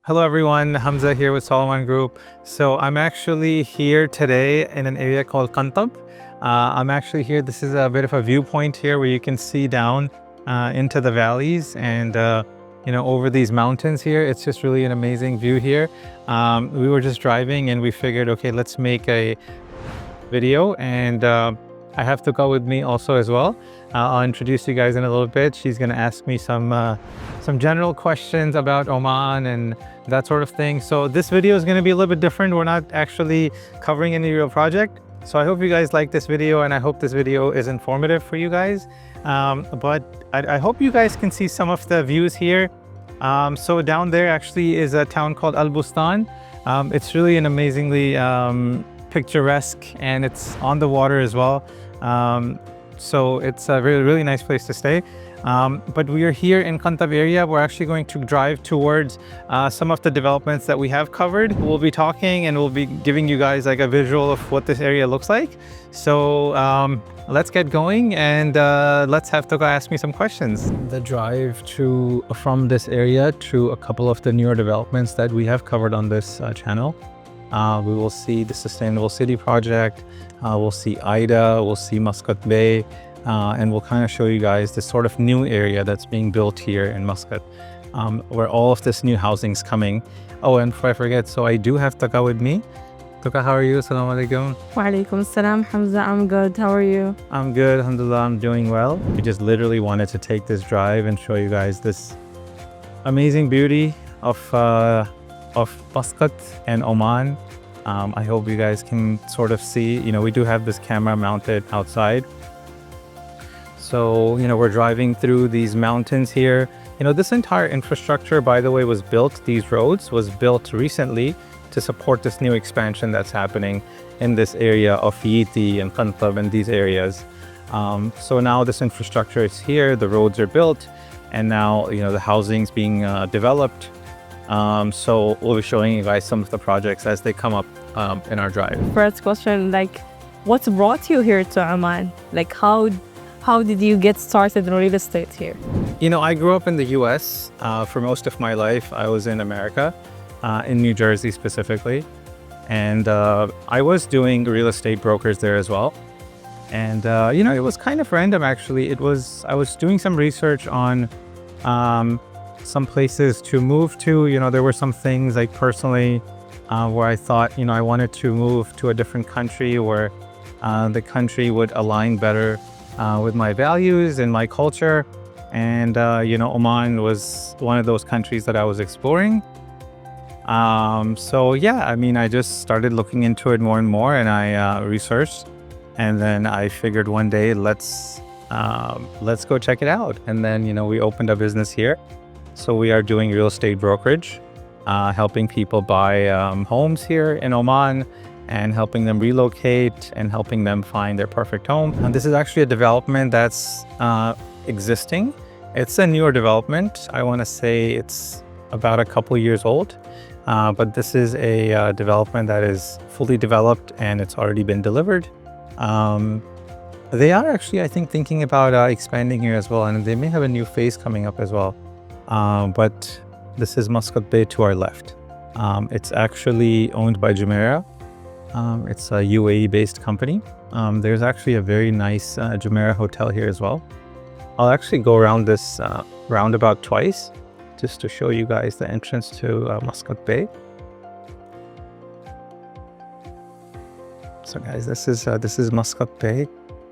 Hello everyone, Hamza here with Solomon Group. So I'm actually here today in an area called Qantab. I'm actually here, this is a bit of a viewpoint here where you can see down into the valleys and over these mountains here. It's just really an amazing view here. We were just driving and we figured, okay, let's make a video, and I have Tuka with me also as well. I'll introduce you guys in a little bit. She's going to ask me some general questions about Oman and that sort of thing. So this video is going to be a little bit different. We're not actually covering any real project. So I hope you guys like this video, and I hope this video is informative for you guys. But I hope you guys can see some of the views here. So down there actually is a town called Al Bustan. It's really an amazingly picturesque, and it's on the water as well. So it's a really, really nice place to stay. But we are here in Qantab area. We're actually going to drive towards some of the developments that we have covered. We'll be talking and we'll be giving you guys like a visual of what this area looks like. So let's get going, and let's have Tuka ask me some questions. The drive from this area to a couple of the newer developments that we have covered on this channel. We will see the Sustainable City Project, we'll see Ida, we'll see Muscat Bay, and we'll kind of show you guys this sort of new area that's being built here in Muscat, where all of this new housing is coming. Oh, and before I forget, so I do have Tuka with me. Tuka, how are you? Assalamu alaikum. Wa alaikum assalam, Hamza. I'm good. How are you? I'm good, alhamdulillah. I'm doing well. We just literally wanted to take this drive and show you guys this amazing beauty of Muscat and Oman. I hope you guys can sort of see, we do have this camera mounted outside. So, we're driving through these mountains here. This entire infrastructure, by the way, was built, these roads was built recently to support this new expansion that's happening in this area of Yiti and Qantab and these areas. So now this infrastructure is here, the roads are built, and now, the housing's being developed. So we'll be showing you guys some of the projects as they come up in our drive. First question, what brought you here to Oman? How did you get started in real estate here? I grew up in the US for most of my life. I was in America, in New Jersey specifically. And I was doing real estate brokers there as well. And, it was kind of random actually. I was doing some research on some places to move to. There were some things like personally where I thought, I wanted to move to a different country where the country would align better with my values and my culture. And, Oman was one of those countries that I was exploring. So yeah, I just started looking into it more and more, and I researched, and then I figured one day, let's go check it out. And then, we opened a business here. So we are doing real estate brokerage, helping people buy homes here in Oman, and helping them relocate and helping them find their perfect home. And this is actually a development that's existing. It's a newer development. I want to say it's about a couple years old, but this is a development that is fully developed and it's already been delivered. They are actually, I think, thinking about expanding here as well, and they may have a new phase coming up as well. But this is Muscat Bay to our left. It's actually owned by Jumeirah. It's a UAE-based company. There's actually a very nice Jumeirah hotel here as well. I'll actually go around this roundabout twice just to show you guys the entrance to Muscat Bay. So guys, this is Muscat Bay,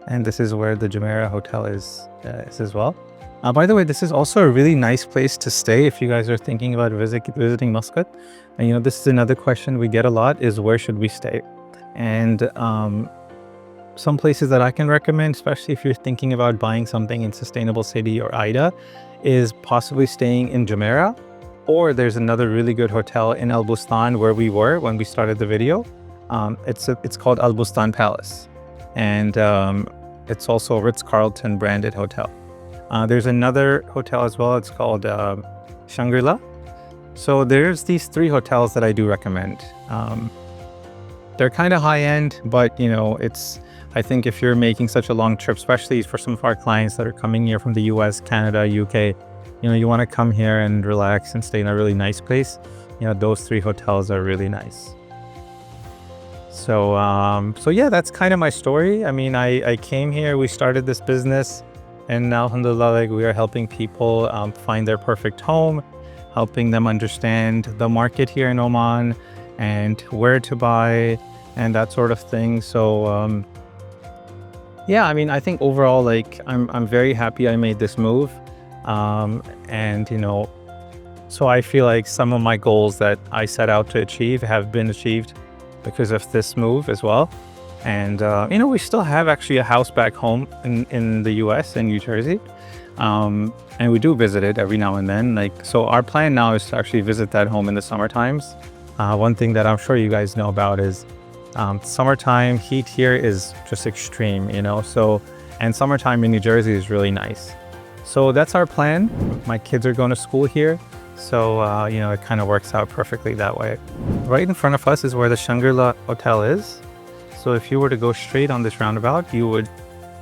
and this is where the Jumeirah hotel is as well. By the way, this is also a really nice place to stay if you guys are thinking about visiting Muscat. And this is another question we get a lot, is where should we stay? And some places that I can recommend, especially if you're thinking about buying something in Sustainable City or Ida, is possibly staying in Jumeirah. Or there's another really good hotel in Al Bustan where we were when we started the video. It's called Al Bustan Palace. And it's also a Ritz-Carlton branded hotel. There's another hotel as well. It's called Shangri-La. So there's these three hotels that I do recommend. They're kind of high end, but I think if you're making such a long trip, especially for some of our clients that are coming here from the US, Canada, UK, you want to come here and relax and stay in a really nice place. those 3 hotels are really nice. So yeah, that's kind of my story. I mean, I came here, we started this business, and now, alhamdulillah, like, we are helping people find their perfect home, helping them understand the market here in Oman and where to buy and that sort of thing. So yeah, I mean, I think overall, like, I'm very happy I made this move. And so I feel like some of my goals that I set out to achieve have been achieved because of this move as well. And we still have actually a house back home in the US, in New Jersey. And we do visit it every now and then. Like, so our plan now is to actually visit that home in the summer times. One thing that I'm sure you guys know about is summertime heat here is just extreme, and summertime in New Jersey is really nice. So that's our plan. My kids are going to school here. So, it kind of works out perfectly that way. Right in front of us is where the Shangri-La Hotel is. So if you were to go straight on this roundabout, you would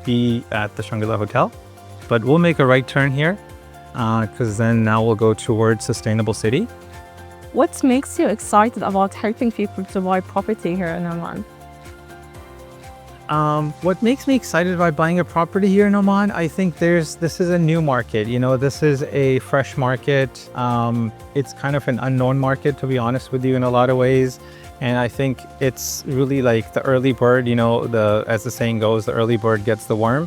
be at the Shangri-La Hotel. But we'll make a right turn here because then now we'll go towards Sustainable City. What makes you excited about helping people to buy property here in Oman? What makes me excited about buying a property here in Oman, I think this is a new market. This is a fresh market. It's kind of an unknown market, to be honest with you, in a lot of ways. And I think it's really like the early bird, as the saying goes, the early bird gets the worm.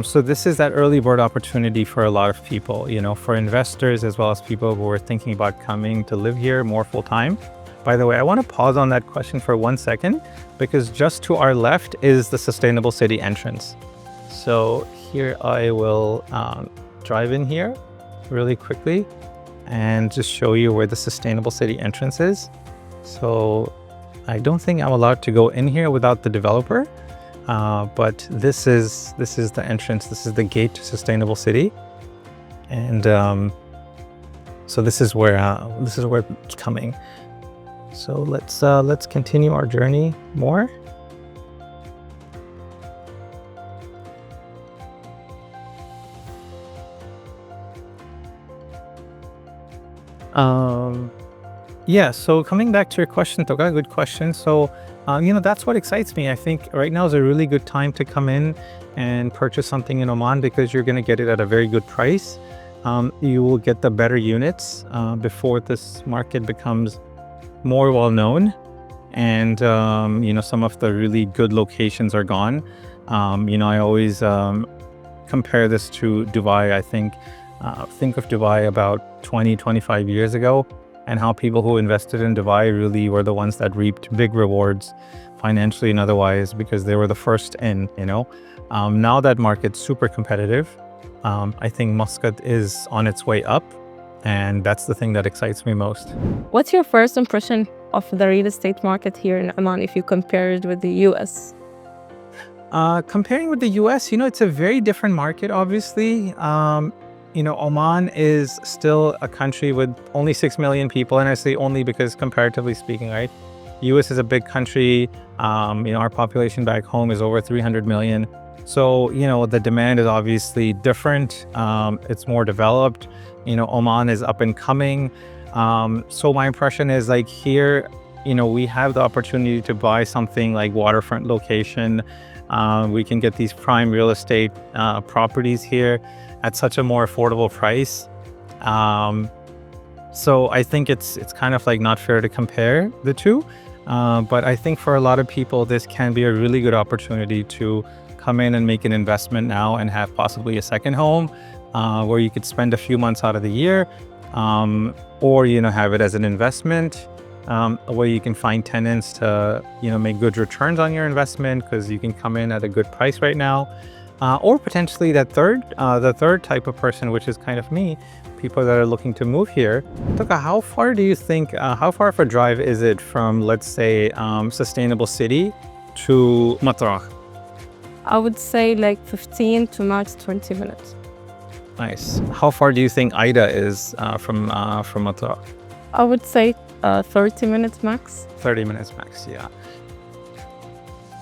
So this is that early bird opportunity for a lot of people, for investors as well as people who are thinking about coming to live here more full time. By the way, I want to pause on that question for 1 second because just to our left is the Sustainable City entrance. So here I will drive in here really quickly and just show you where the Sustainable City entrance is. So I don't think I'm allowed to go in here without the developer, but this is the entrance. This is the gate to Sustainable City, and so this is where it's coming. So let's continue our journey more. Yeah, so coming back to your question, Toga, good question. So, that's what excites me. I think right now is a really good time to come in and purchase something in Oman because you're going to get it at a very good price. You will get the better units before this market becomes more well known, and some of the really good locations are gone. I always compare this to Dubai. I think of Dubai about 20-25 years ago, and how people who invested in Dubai really were the ones that reaped big rewards financially and otherwise because they were the first in. Now that market's super competitive. I think Muscat is on its way up, and that's the thing that excites me most. What's your first impression of the real estate market here in Oman if you compare it with the US? Comparing with the US, it's a very different market, obviously. Oman is still a country with only 6 million people, and I say only because comparatively speaking, right? US is a big country. Our population back home is over 300 million. So, the demand is obviously different. It's more developed. Oman is up and coming. So my impression is like here, we have the opportunity to buy something like waterfront location. We can get these prime real estate properties here at such a more affordable price. So I think it's kind of like not fair to compare the two. But I think for a lot of people, this can be a really good opportunity to come in and make an investment now and have possibly a second home where you could spend a few months out of the year, or have it as an investment where you can find tenants to make good returns on your investment because you can come in at a good price right now, or potentially the third type of person, which is kind of me, people that are looking to move here. Toka, how far do you think, how far of a drive is it from, let's say, Sustainable City to Matrah? I would say like 15 to max 20 minutes. Nice. How far do you think Ida is from Matrah? I would say 30 minutes max. 30 minutes max, yeah.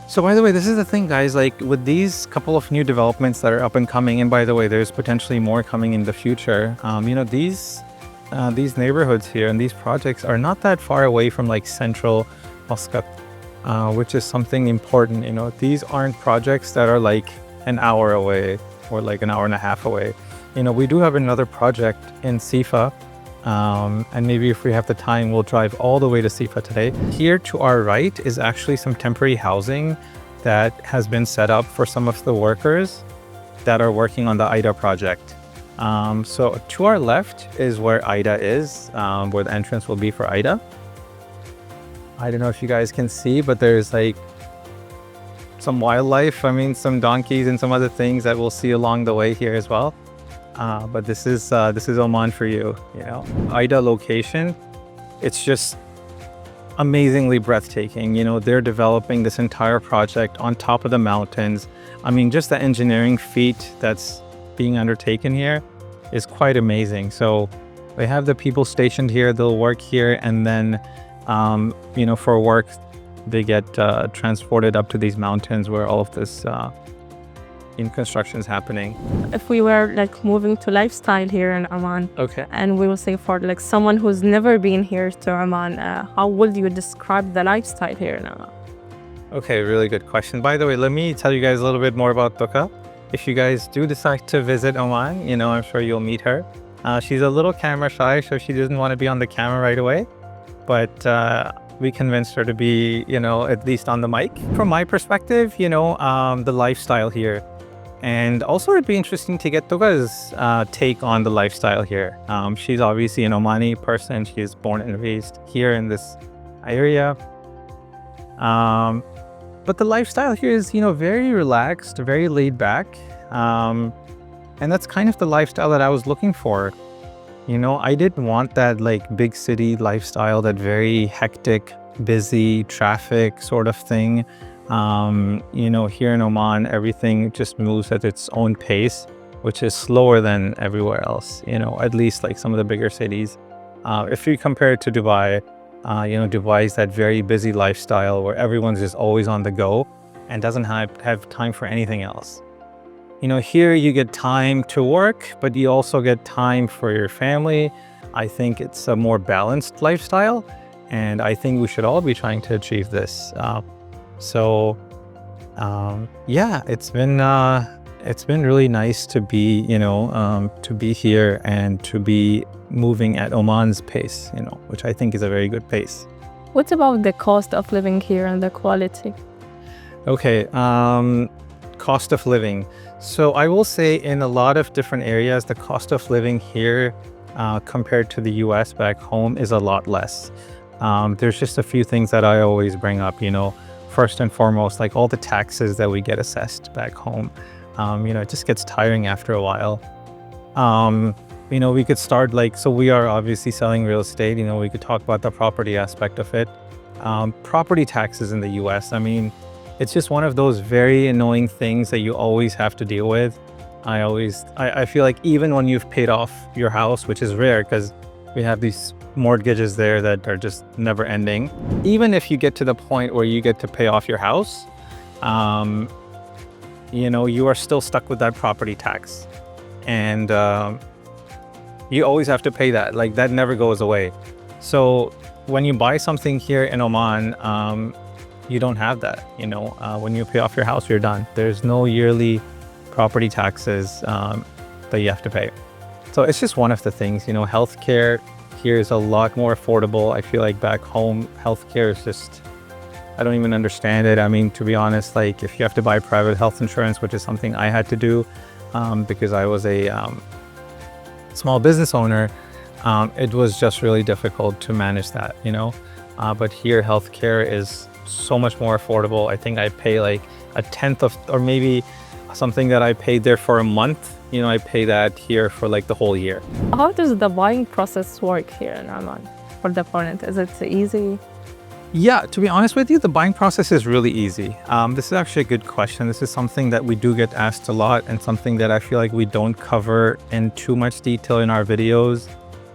So by the way, this is the thing, guys, like with these couple of new developments that are up and coming, and by the way, there's potentially more coming in the future. these neighborhoods here and these projects are not that far away from like central Muscat, which is something important. You know, these aren't projects that are like an hour away or like an hour and a half away. You know, we do have another project in Sifah, and maybe if we have the time, we'll drive all the way to Sifah today. Here to our right is actually some temporary housing that has been set up for some of the workers that are working on the IDA project. So to our left is where IDA is, where the entrance will be for IDA. I don't know if you guys can see, but there's like some wildlife. I mean, some donkeys and some other things that we'll see along the way here as well. But this is Oman for you, you know. IDA location, it's just amazingly breathtaking. You know, they're developing this entire project on top of the mountains. I mean, just the engineering feat that's being undertaken here is quite amazing. So they have the people stationed here, they'll work here, and then you know, for work they get transported up to these mountains where all of this in construction is happening. If we were like moving to lifestyle here in Oman, Okay. and we will say for like someone who's never been here to Oman, how would you describe the lifestyle here in Oman? Okay, really good question. By the way, let me tell you guys a little bit more about Tuka. If you guys do decide to visit Oman, you know, I'm sure you'll meet her. She's a little camera shy, so she doesn't want to be on the camera right away. But we convinced her to be, you know, at least on the mic. From my perspective, you know, the lifestyle here. And also it'd be interesting to get Tuka's take on the lifestyle here. She's obviously an Omani person. She is born and raised here in this area. But the lifestyle here is, you know, very relaxed, very laid back. And that's kind of the lifestyle that I was looking for. You know, I didn't want that like big city lifestyle, that very hectic, busy traffic sort of thing. You know, here in Oman, everything just moves at its own pace, which is slower than everywhere else, you know, at least like some of the bigger cities. If you compare it to Dubai, you know, Dubai is that very busy lifestyle where everyone's just always on the go and doesn't have time for anything else. You know, here you get time to work, but you also get time for your family. I think it's a more balanced lifestyle, and I think we should all be trying to achieve this. Yeah, it's been really nice to be, you know, to be here and to be moving at Oman's pace, you know, which I think is a very good pace. What about the cost of living here and the quality? Okay, cost of living. So I will say in a lot of different areas, the cost of living here compared to the US back home is a lot less. There's just a few things that I always bring up, you know. First and foremost, like all the taxes that we get assessed back home, you know, it just gets tiring after a while. You know, we could start like, so we are obviously selling real estate, you know, we could talk about the property aspect of it. Property taxes in the US, I mean, it's just one of those very annoying things that you always have to deal with. I feel like even when you've paid off your house, which is rare because we have these mortgages there that are just never ending. Even if you get to the point where you get to pay off your house, you know, you are still stuck with that property tax. And you always have to pay that. Like that never goes away. So when you buy something here in Oman, you don't have that. You know, when you pay off your house, you're done. There's no yearly property taxes that you have to pay. So it's just one of the things, you know, healthcare here is a lot more affordable. I feel like back home, healthcare is just, I don't even understand it. I mean, to be honest, like if you have to buy private health insurance, which is something I had to do because I was a small business owner, it was just really difficult to manage that, you know. But here, healthcare is so much more affordable. I think I pay like a tenth of, or maybe something that I paid there for a month, you know, I pay that here for like the whole year. How does the buying process work here in Oman for the apartment? Is it easy? Yeah, to be honest with you, the buying process is really easy. This is actually a good question. This is something that we do get asked a lot and something that I feel like we don't cover in too much detail in our videos,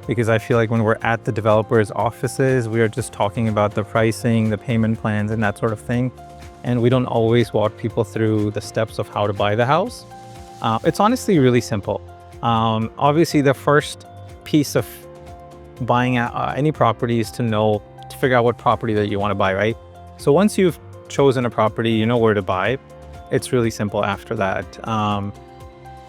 because I feel like when we're at the developers' offices, we are just talking about the pricing, the payment plans, and that sort of thing. And we don't always walk people through the steps of how to buy the house. It's honestly really simple. Obviously, the first piece of buying any properties to figure out what property that you want to buy, right? So once you've chosen a property, you know where to buy. It's really simple after that.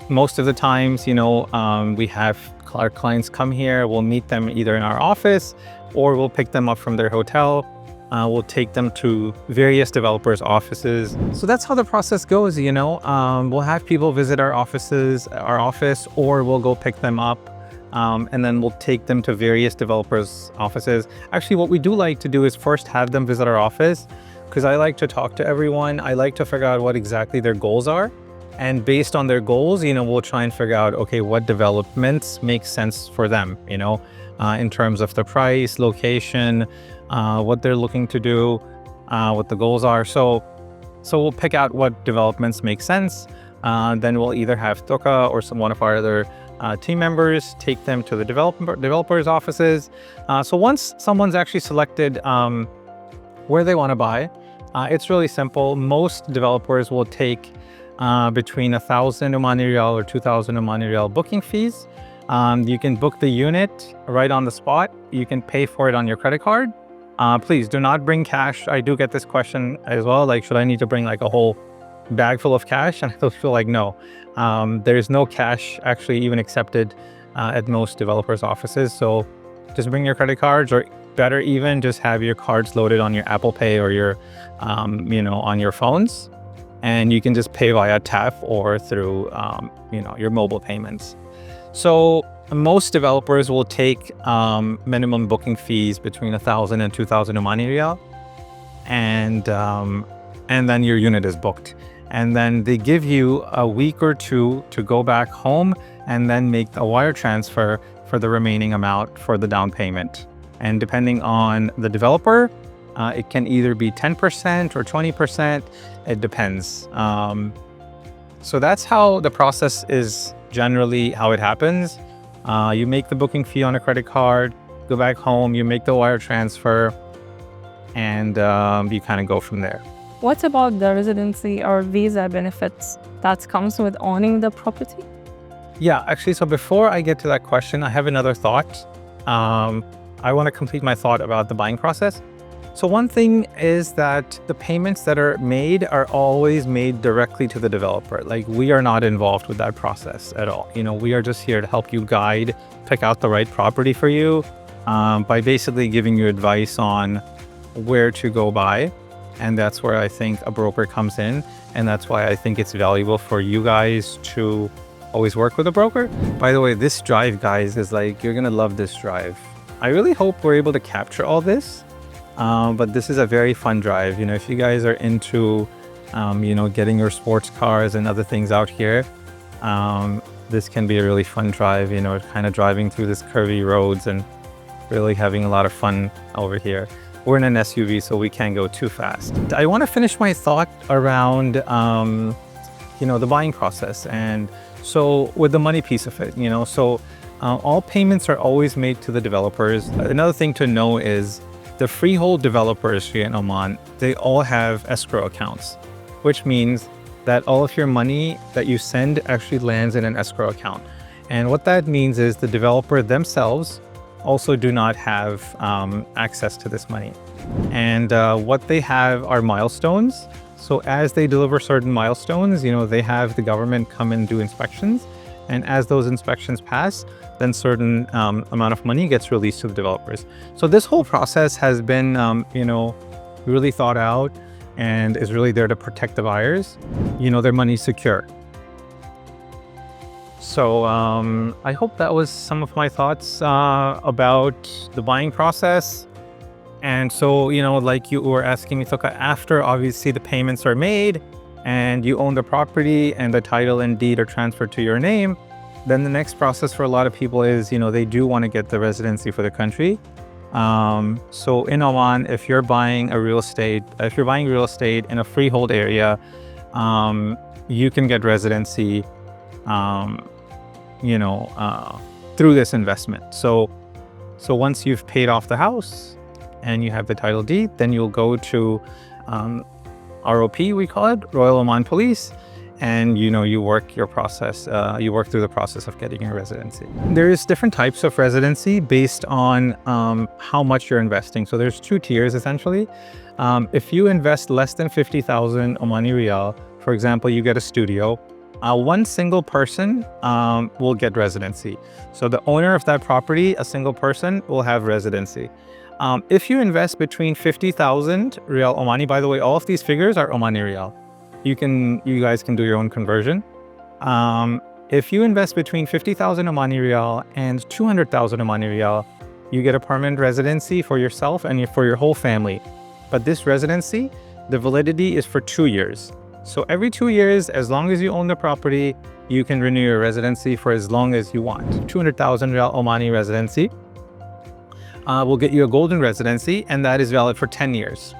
Most of the times, we have our clients come here. We'll meet them either in our office or we'll pick them up from their hotel. We'll take them to various developers' offices. So that's how the process goes, We'll have people visit our office, or we'll go pick them up. And then we'll take them to various developers' offices. Actually, what we do like to do is first have them visit our office, because I like to talk to everyone. I like to figure out what exactly their goals are. And based on their goals, we'll try and figure out, okay, what developments make sense for them, in terms of the price, location, what they're looking to do, what the goals are. So we'll pick out what developments make sense. Then we'll either have Toka or one of our other team members take them to the developers' offices. So once someone's actually selected where they want to buy, it's really simple. Most developers will take between 1,000 Omani Riyal or 2,000 Omani Riyal booking fees. You can book the unit right on the spot. You can pay for it on your credit card. Please do not bring cash. I do get this question as well, like, should I need to bring like a whole bag full of cash? And I feel like no. There's no cash actually even accepted at most developers' offices. So just bring your credit cards, or better even, just have your cards loaded on your Apple Pay or your, on your phones. And you can just pay via tap or through, your mobile payments. So most developers will take minimum booking fees between 1,000 and 2,000 Omani Riyal. And then your unit is booked. And then they give you a week or two to go back home and then make a wire transfer for the remaining amount for the down payment. And depending on the developer, it can either be 10% or 20%. It depends. So that's how the process is generally how it happens. You make the booking fee on a credit card, go back home, you make the wire transfer, and you kind of go from there. What about the residency or visa benefits that comes with owning the property? Yeah, actually, so before I get to that question, I have another thought. I want to complete my thought about the buying process. So one thing is that the payments that are made are always made directly to the developer. Like, we are not involved with that process at all. We are just here to help you guide, pick out the right property for you, by basically giving you advice on where to go buy. And that's where I think a broker comes in. And that's why I think it's valuable for you guys to always work with a broker. By the way, this drive, guys, is like, you're gonna love this drive. I really hope we're able to capture all this. But this is a very fun drive. If you guys are into, getting your sports cars and other things out here, this can be a really fun drive, kind of driving through this curvy roads and really having a lot of fun over here. We're in an SUV, so we can't go too fast. I want to finish my thought around, the buying process. And so with the money piece of it, all payments are always made to the developers. Another thing to know is the freehold developers here in Oman, they all have escrow accounts, which means that all of your money that you send actually lands in an escrow account. And what that means is the developer themselves also do not have access to this money. And what they have are milestones. So as they deliver certain milestones, they have the government come and do inspections. And as those inspections pass, then certain amount of money gets released to the developers. So this whole process has been, really thought out and is really there to protect the buyers, their money secure. So I hope that was some of my thoughts about the buying process. And so, like you were asking me, Toka, after obviously the payments are made and you own the property and the title and deed are transferred to your name, then the next process for a lot of people is, they do want to get the residency for the country. So in Oman, if you're buying real estate in a freehold area, you can get residency, through this investment. So once you've paid off the house and you have the title deed, then you'll go to ROP, we call it, Royal Oman Police, and you work your process. You work through the process of getting your residency. There's different types of residency based on how much you're investing. So there's 2 tiers essentially. If you invest less than 50,000 Omani Riyal, for example, you get a studio, one single person will get residency. So the owner of that property, a single person, will have residency. If you invest between 50,000 Riyal Omani, by the way, all of these figures are Omani Riyal. You guys can do your own conversion. If you invest between 50,000 Omani Riyal and 200,000 Omani Riyal, you get a permanent residency for yourself and for your whole family. But this residency, the validity is for 2 years. So every 2 years, as long as you own the property, you can renew your residency for as long as you want. 200,000 Riyal Omani residency will get you a golden residency, and that is valid for 10 years.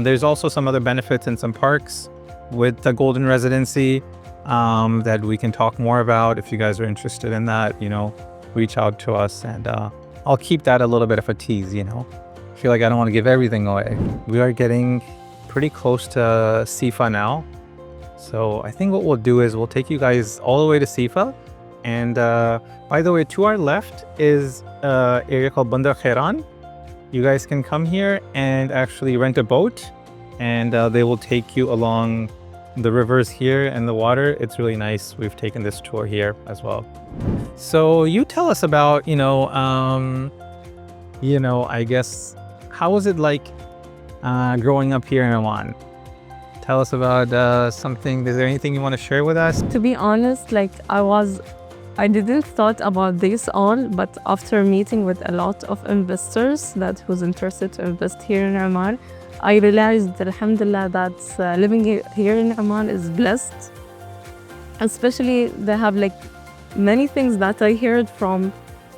There's also some other benefits and some perks with the golden residency that we can talk more about. If you guys are interested in that, reach out to us, and I'll keep that a little bit of a tease. I feel like I don't want to give everything away. We are getting pretty close to Sifah now, so I think what we'll do is we'll take you guys all the way to Sifah. And by the way, to our left is an area called Bandar Khairan. You guys can come here and actually rent a boat, and they will take you along the rivers here and the water. It's really nice. We've taken this tour here as well. So you tell us about, I guess, how was it like growing up here in Oman? Tell us about something. Is there anything you want to share with us? To be honest, I didn't thought about this all, but after meeting with a lot of investors that was interested to invest here in Oman, I realized that alhamdulillah that living here in Oman is blessed. Especially they have many things that I heard from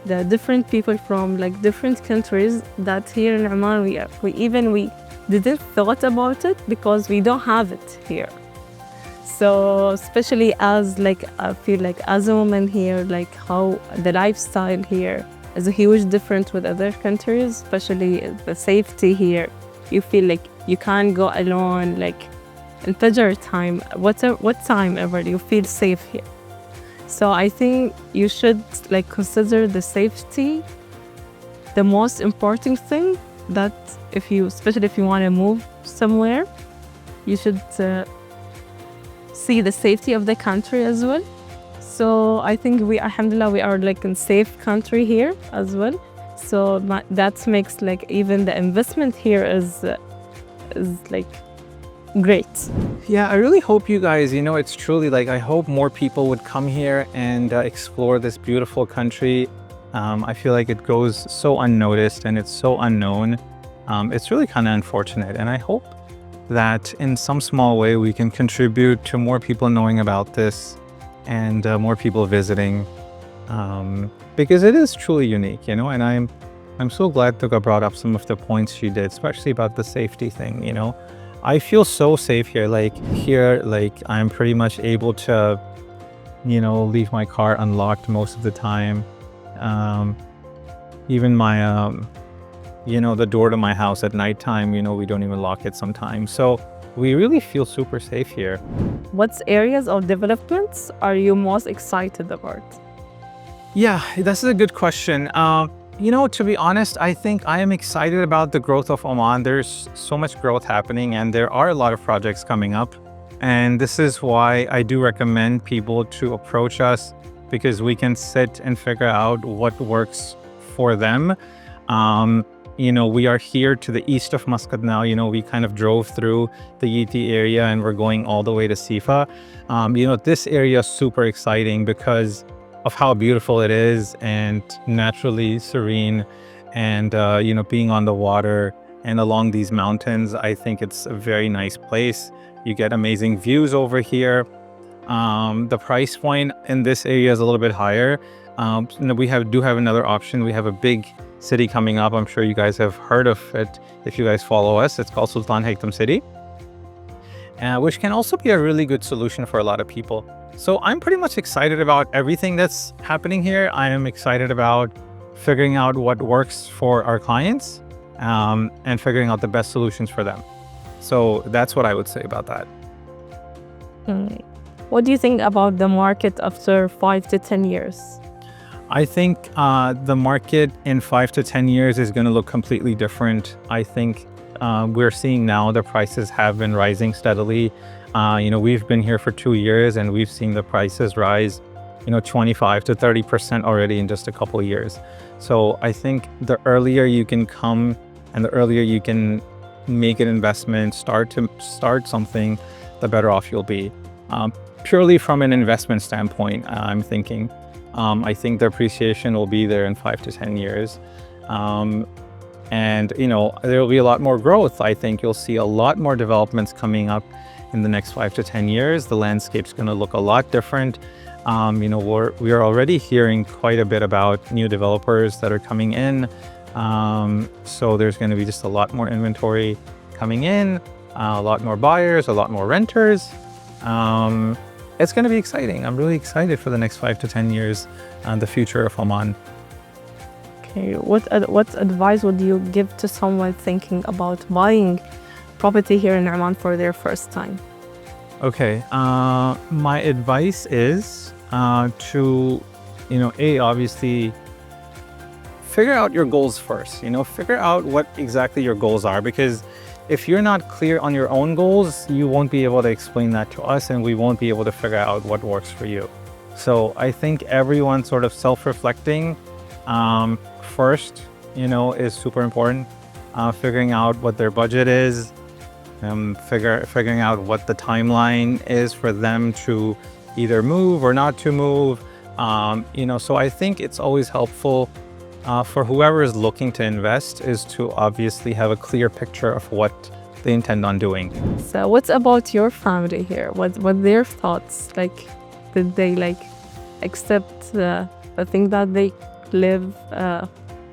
the different people from different countries, that here in Oman we didn't thought about it because we don't have it here. So especially as I feel as a woman here, how the lifestyle here is a huge difference with other countries, especially the safety here. You feel you can't go alone, in Fajr time, what time ever, you feel safe here. So I think you should consider the safety the most important thing, that especially if you want to move somewhere, you should see the safety of the country as well. So I think alhamdulillah, we are in safe country here as well. So that makes even the investment here is great. Yeah, I really hope you guys, it's truly I hope more people would come here and explore this beautiful country. I feel like it goes so unnoticed and it's so unknown. It's really kind of unfortunate, and I hope that in some small way we can contribute to more people knowing about this and more people visiting, because it is truly unique, and I'm so glad Tuka brought up some of the points she did, especially about the safety thing. I feel so safe here. I'm pretty much able to leave my car unlocked most of the time. Even my the door to my house at nighttime, we don't even lock it sometimes. So we really feel super safe here. What areas of developments are you most excited about? Yeah, this is a good question. To be honest, I think I am excited about the growth of Oman. There's so much growth happening, and there are a lot of projects coming up. And this is why I do recommend people to approach us, because we can sit and figure out what works for them. We are here to the east of Muscat now. We kind of drove through the Yiti area and we're going all the way to Sifah. This area is super exciting because of how beautiful it is and naturally serene, and being on the water and along these mountains. I think it's a very nice place. You get amazing views over here. The price point in this area is a little bit higher. We do have another option. We have a big city coming up. I'm sure you guys have heard of it if you guys follow us. It's called Sultan Hakam City, which can also be a really good solution for a lot of people. So I'm pretty much excited about everything that's happening here. I am excited about figuring out what works for our clients, and figuring out the best solutions for them. So that's what I would say about that. What do you think about the market after 5 to 10 years? I think the market in 5 to 10 years is going to look completely different. I think we're seeing now the prices have been rising steadily. We've been here for 2 years and we've seen the prices rise, 25 to 30% already in just a couple of years. So I think the earlier you can come and the earlier you can make an investment, start something, the better off you'll be. Purely from an investment standpoint, I'm thinking. I think the appreciation will be there in 5 to 10 years. And there will be a lot more growth. I think you'll see a lot more developments coming up in the next 5 to 10 years. The landscape's going to look a lot different. We are already hearing quite a bit about new developers that are coming in. So there's going to be just a lot more inventory coming in, a lot more buyers, a lot more renters. It's going to be exciting. I'm really excited for the next 5 to 10 years and the future of Oman. Okay, what advice would you give to someone thinking about buying property here in Oman for their first time? Okay, my advice is to, obviously figure out your goals first. Figure out what exactly your goals are, because if you're not clear on your own goals, you won't be able to explain that to us and we won't be able to figure out what works for you. So I think everyone sort of self-reflecting first, is super important. Figuring out what their budget is, figuring out what the timeline is for them to either move or not to move. So I think it's always helpful for whoever is looking to invest is to obviously have a clear picture of what they intend on doing. So what's about your family here? What their thoughts? Did they accept the thing that they live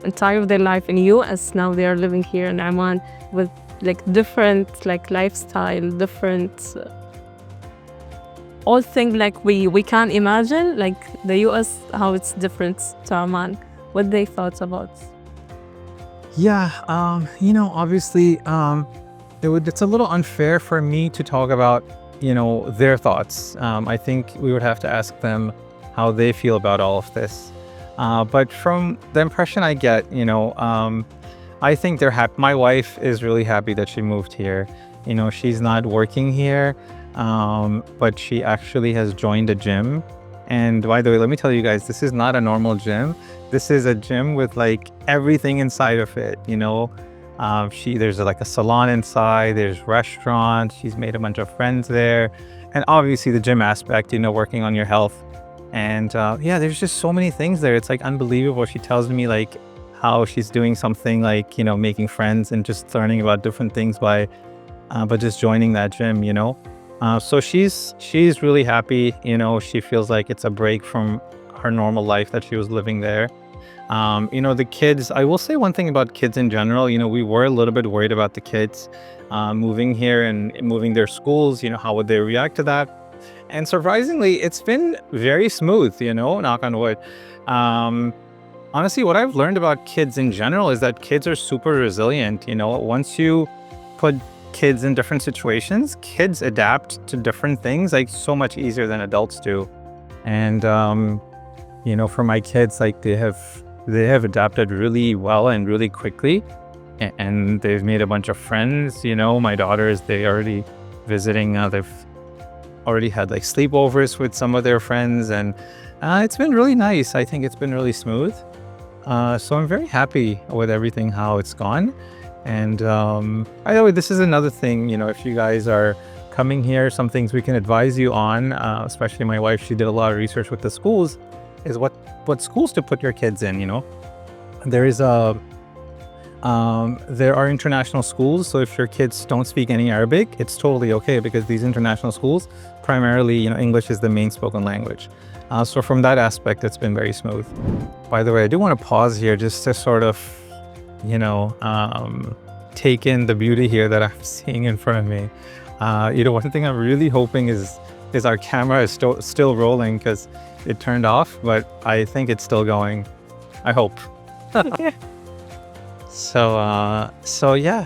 entire of their life in US? Now they are living here in Oman with different lifestyle, different all things we can't imagine, the US, how it's different to Oman. What they thought about? Yeah, obviously, it's a little unfair for me to talk about, their thoughts. I think we would have to ask them how they feel about all of this. But from the impression I get, I think they're happy. My wife is really happy that she moved here. She's not working here, but she actually has joined a gym. And by the way, let me tell you guys, this is not a normal gym. This is a gym with everything inside of it. There's a salon inside, there's restaurants. She's made a bunch of friends there. And obviously the gym aspect, working on your health. And there's just so many things there. It's unbelievable. She tells me how she's doing something making friends and just learning about different things by just joining that gym, So she's really happy. She feels like it's a break from her normal life that she was living there. The kids, I will say one thing about kids in general. We were a little bit worried about the kids moving here and moving their schools. How would they react to that? And surprisingly, it's been very smooth, knock on wood. Honestly, what I've learned about kids in general is that kids are super resilient. Once you put kids in different situations, kids adapt to different things so much easier than adults do. And for my kids, they have adapted really well and really quickly, and they've made a bunch of friends. My daughters, they already visiting. They've already had sleepovers with some of their friends, and it's been really nice. I think it's been really smooth. So I'm very happy with everything, how it's gone. And by the way, this is another thing, if you guys are coming here, some things we can advise you on, especially my wife, she did a lot of research with the schools, is what schools to put your kids in. There are international schools, so if your kids don't speak any Arabic, it's totally okay, because these international schools, primarily, English is the main spoken language. So from that aspect, it's been very smooth. By the way, I do want to pause here just to sort of, take in the beauty here that I'm seeing in front of me. One thing I'm really hoping is our camera is still rolling, because it turned off, but I think it's still going. I hope. So yeah.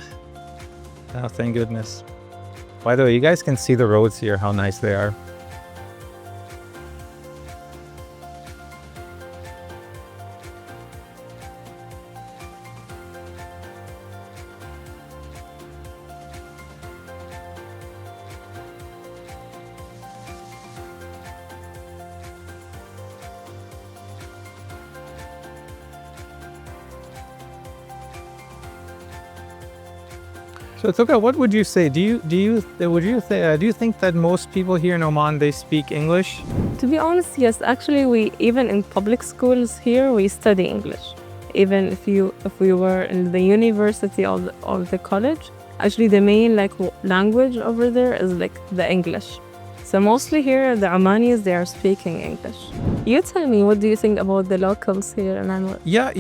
Oh, thank goodness. By the way, you guys can see the roads here, how nice they are. So Tuka, what would you say? Do you think that most people here in Oman, they speak English? To be honest, yes. Actually, we even in public schools here we study English. Even if we were in the university or the college, actually the main language over there is like the English. So mostly here the Omanis they are speaking English. You tell me, what do you think about the locals here in Anwar? Yeah,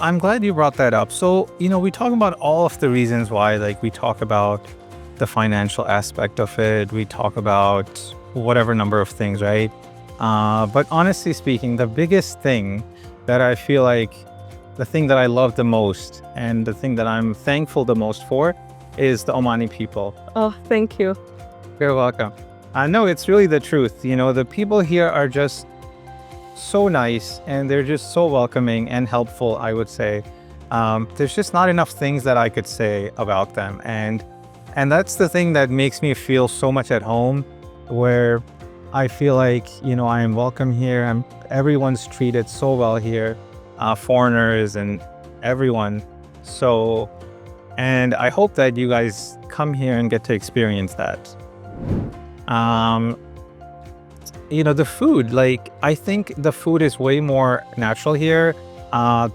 I'm glad you brought that up. So, we talk about all of the reasons why, like we talk about the financial aspect of it. We talk about whatever number of things, right? But honestly speaking, the biggest thing that I feel like the thing that I love the most and the thing that I'm thankful the most for is the Omani people. Oh, thank you. You're welcome. No, it's really the truth. The people here are just so nice and they're just so welcoming and helpful, I would say. There's just not enough things that I could say about them. And that's the thing that makes me feel so much at home, where I feel like, I am welcome here. Everyone's treated so well here, foreigners and everyone. And I hope that you guys come here and get to experience that. The food, I think the food is way more natural here.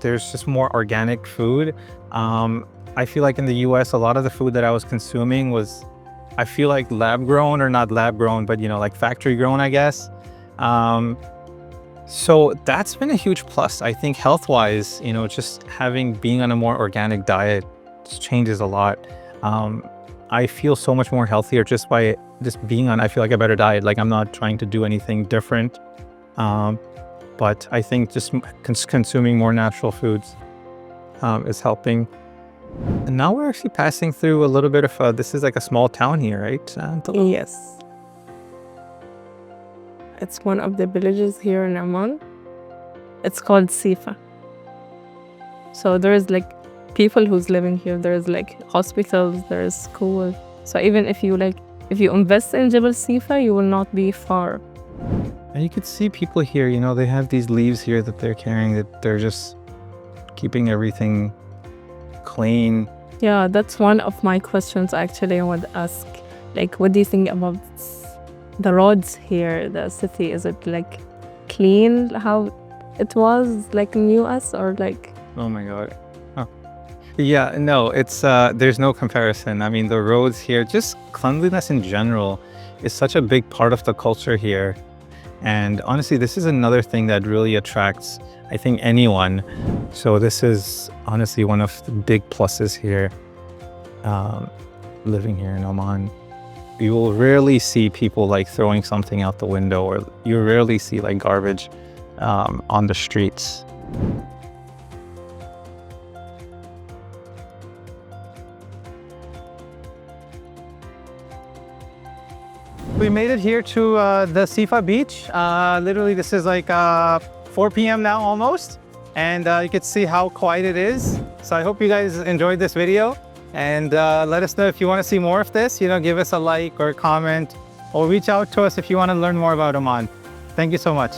There's just more organic food. I feel like in the US, a lot of the food that I was consuming was, I feel like lab grown, or not lab grown, but like factory grown, I guess. So that's been a huge plus. I think health wise, just being on a more organic diet changes a lot. I feel so much more healthier just by being on, I feel like, a better diet. Like I'm not trying to do anything different. But I think just consuming more natural foods is helping. And now we're actually passing through a little bit of, this is like a small town here, right? Yes. It's one of the villages here in Oman. It's called Sifah. So there is people who's living here. There's hospitals, there's school. So even if you invest in Jebel Sifah, you will not be far. And you could see people here, they have these leaves here that they're carrying, that they're just keeping everything clean. Yeah, that's one of my questions actually I would ask. What do you think about the roads here, the city? Is it clean how it was in US, or Oh my God. Yeah, no, it's there's no comparison. I mean, the roads here, just cleanliness in general is such a big part of the culture here. And honestly, this is another thing that really attracts, I think, anyone. So this is honestly one of the big pluses here, living here in Oman. You will rarely see people throwing something out the window, or you rarely see garbage on the streets. We made it here to the Sifah beach. Literally, this is 4 p.m. now almost. And you can see how quiet it is. So I hope you guys enjoyed this video. And let us know if you want to see more of this. Give us a like or a comment, or reach out to us if you want to learn more about Oman. Thank you so much.